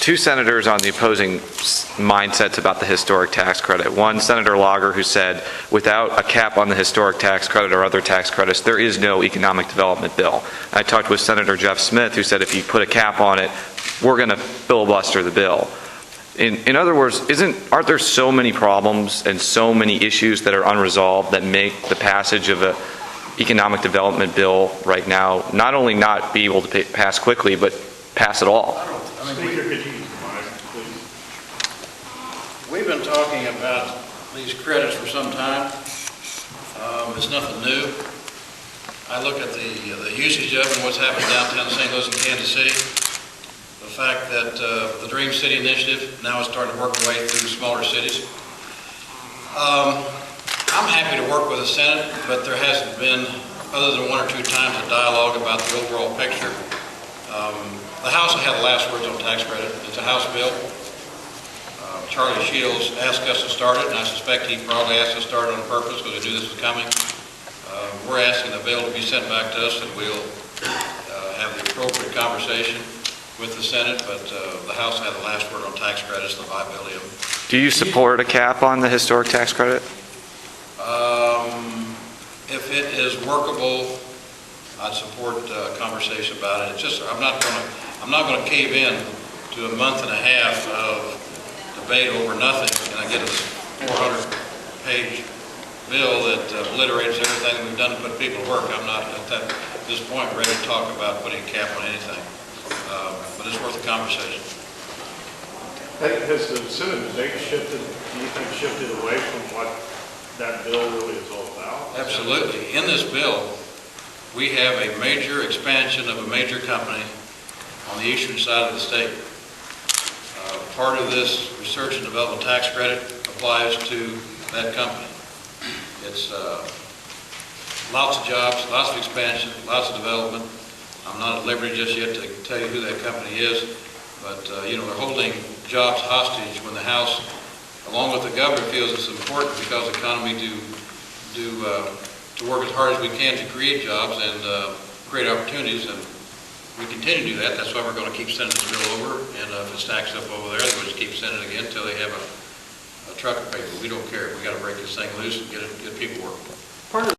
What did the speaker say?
two senators on the opposing mindsets about the historic tax credit. One, Senator Lager, who said, without a cap on the historic tax credit or other tax credits, there is no economic development bill. I talked with Senator Jeff Smith, who said if you put a cap on it, we're going to filibuster the bill. In other words, aren't there so many problems and so many issues that are unresolved that make the passage of an economic development bill right now not only not be able to pass quickly, but pass at all? Speaker, could you please? We've been talking about these credits for some time. It's nothing new. I look at the usage of it and what's happening downtown St. Louis and Kansas City. The fact that the Dream City Initiative now is starting to work its way through smaller cities. I'm happy to work with the Senate, but there hasn't been, other than one or two times, a dialogue about the overall picture. The House will have the last words on tax credit. It's a House bill. Charlie Shields asked us to start it, and I suspect he probably asked us to start it on purpose because he knew this was coming. We're asking the bill to be sent back to us, and we'll have the appropriate conversation with the Senate, but the House will have the last word on tax credits, the viability of them. Do you support a cap on the historic tax credit? If it is workable, I'd support a conversation about it. It's just I'm not going to cave in to a month and a half of debate over nothing, and I get a 400-page bill that obliterates everything that we've done to put people to work. I'm not at this point ready to talk about putting a cap on anything, but it's worth a conversation. Has the Senate debate shifted, do you think, shifted away from what that bill really is all about? Absolutely. In this bill, we have a major expansion of a major company on the eastern side of the state. Part of this research and development tax credit applies to that company. It's lots of jobs, lots of expansion, lots of development. I'm not at liberty just yet to tell you who that company is, but they're holding jobs hostage when the House, along with the governor, feels it's important because the economy to work as hard as we can to create jobs and create opportunities, and we continue to do that. That's why we're going to keep sending this bill over, and if it stacks up over there, we'll just keep sending it again until they have a truck of paper. We don't care. We got to break this thing loose and get people working.